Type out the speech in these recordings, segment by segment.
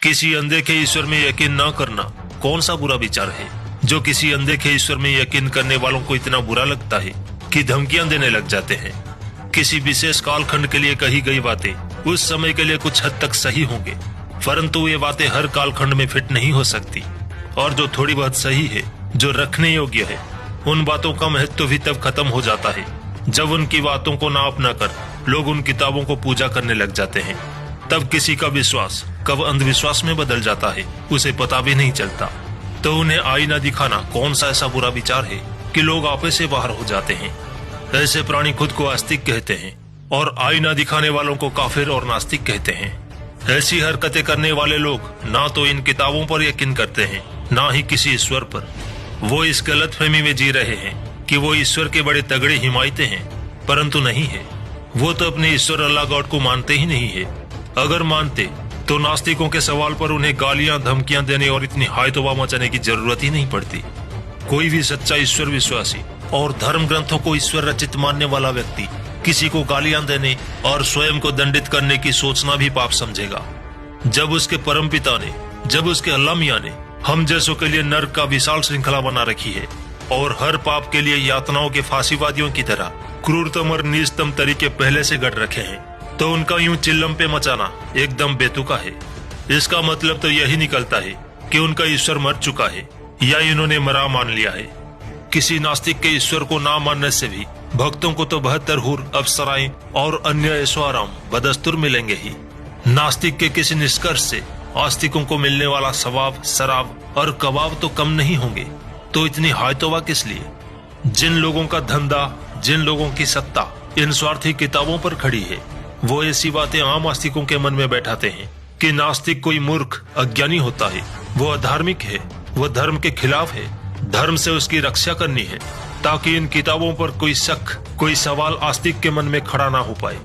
किसी अनदेखे ईश्वर में यकीन न करना कौन सा बुरा विचार है जो किसी अनदेखे ईश्वर में यकीन करने वालों को इतना बुरा लगता है कि धमकियां देने लग जाते हैं। किसी विशेष कालखंड के लिए कही गई बातें उस समय के लिए कुछ हद तक सही होंगे, परंतु ये बातें हर कालखंड में फिट नहीं हो सकती। और जो थोड़ी बहुत सही है, जो रखने योग्य है, उन बातों का महत्व भी तब खत्म हो जाता है जब उनकी बातों को ना अपना कर लोग उन किताबों को पूजा करने लग जाते हैं। तब किसी का विश्वास कब अंधविश्वास में बदल जाता है उसे पता भी नहीं चलता। तो उन्हें आईना दिखाना कौन सा ऐसा बुरा विचार है कि लोग आपे से बाहर हो जाते हैं। ऐसे प्राणी खुद को आस्तिक कहते हैं और आईना दिखाने वालों को काफिर और नास्तिक कहते हैं। ऐसी हरकतें करने वाले लोग ना तो इन किताबों पर यकीन करते हैं, ना ही किसी ईश्वर पर। वो इस गलतफहमी में जी रहे हैं कि वो ईश्वर के बड़े तगड़े हिमायते हैं, परंतु नहीं है। वो तो अपने ईश्वर अल्लाह गॉड को मानते ही नहीं है। अगर मानते तो नास्तिकों के सवाल पर उन्हें गालियां धमकियां देने और इतनी हाय तौबा मचाने की जरूरत ही नहीं पड़ती। कोई भी सच्चा ईश्वर विश्वासी और धर्म ग्रंथों को ईश्वर रचित मानने वाला व्यक्ति किसी को गालियां देने और स्वयं को दंडित करने की सोचना भी पाप समझेगा। जब उसके परमपिता ने, जब उसके अल्लाह मियां ने हम जैसों के लिए नर्क का विशाल श्रृंखला बना रखी है और हर पाप के लिए यातनाओं के फांसीवादियों की तरह क्रूरतम और नीचतम तरीके पहले से गढ़ रखे हैं, तो उनका यूं चिल्लम पे मचाना एकदम बेतुका है। इसका मतलब तो यही निकलता है कि उनका ईश्वर मर चुका है या इन्होंने मरा मान लिया है। किसी नास्तिक के ईश्वर को ना मानने से भी भक्तों को तो 72 हूर, अप्सराएं और अन्य ऐशो आराम बदस्तूर मिलेंगे ही। नास्तिक के किसी निष्कर्ष से आस्तिकों को मिलने वाला सवाब, शराब और कबाब तो कम नहीं होंगे। तो इतनी हाय तौबा किस लिए? जिन लोगों का धंधा, जिन लोगों की सत्ता इन स्वार्थी किताबों पर खड़ी है, वो ऐसी बातें आम आस्तिकों के मन में बैठाते हैं कि नास्तिक कोई मूर्ख, अज्ञानी होता है, वो अधार्मिक है, वो धर्म के खिलाफ है, धर्म से उसकी रक्षा करनी है, ताकि इन किताबों पर कोई शक, कोई सवाल आस्तिक के मन में खड़ा ना हो पाए।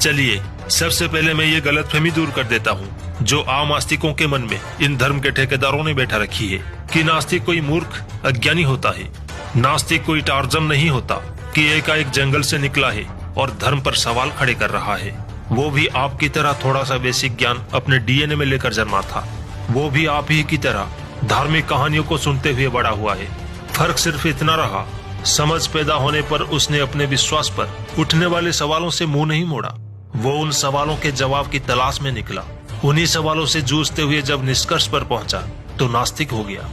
चलिए सबसे पहले मैं ये गलतफहमी दूर कर देता हूँ जो आम आस्तिकों के मन में इन धर्म के ठेकेदारों ने बैठा रखी है कि नास्तिक कोई मूर्ख, अज्ञानी होता है। नास्तिक कोई टार्जन नहीं होता कि एकाएक जंगल से निकला है और धर्म पर सवाल खड़े कर रहा है। वो भी आपकी तरह थोड़ा सा बेसिक ज्ञान अपने डीएनए में लेकर जन्मा था। वो भी आप ही की तरह धार्मिक कहानियों को सुनते हुए बड़ा हुआ है। फर्क सिर्फ इतना रहा, समझ पैदा होने पर उसने अपने विश्वास पर उठने वाले सवालों से मुंह नहीं मोड़ा। वो उन सवालों के जवाब की तलाश में निकला। उन्हीं सवालों से जूझते हुए जब निष्कर्ष पर पहुंचा तो नास्तिक हो गया।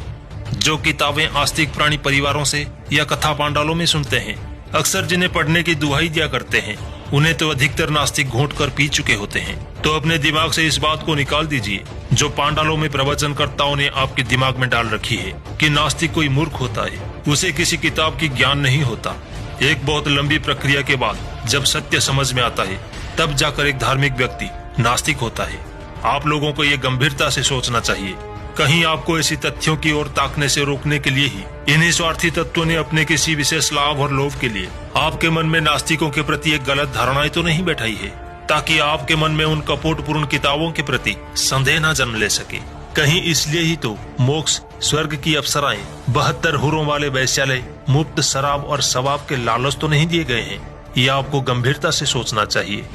जो किताबें आस्तिक प्राणी परिवारों से या कथा पांडालों में सुनते हैं, अक्सर जिन्हें पढ़ने की दुहाई दिया करते हैं, उन्हें तो अधिकतर नास्तिक घोंट कर पी चुके होते हैं। तो अपने दिमाग से इस बात को निकाल दीजिए जो पांडालों में प्रवचनकर्ताओं ने आपके दिमाग में डाल रखी है कि नास्तिक कोई मूर्ख होता है, उसे किसी किताब की ज्ञान नहीं होता। एक बहुत लंबी प्रक्रिया के बाद जब सत्य समझ में आता है, तब जाकर एक धार्मिक व्यक्ति नास्तिक होता है। आप लोगों को ये गंभीरता से सोचना चाहिए। कहीं आपको ऐसी तथ्यों की ओर ताकने से रोकने के लिए ही इन्हीं स्वार्थी तत्वों ने अपने किसी विशेष लाभ और लोभ के लिए आपके मन में नास्तिकों के प्रति एक गलत धारणाएं तो नहीं बैठाई है, ताकि आपके मन में उन कपटपूर्ण किताबों के प्रति संदेह न जन्म ले सके। कहीं इसलिए ही तो मोक्ष, स्वर्ग की अप्सराएं, 72 हुरों वाले वैश्यालय, मुफ्त शराब और सवाब के लालच तो नहीं दिए गए हैं। ये आपको गंभीरता से सोचना चाहिए।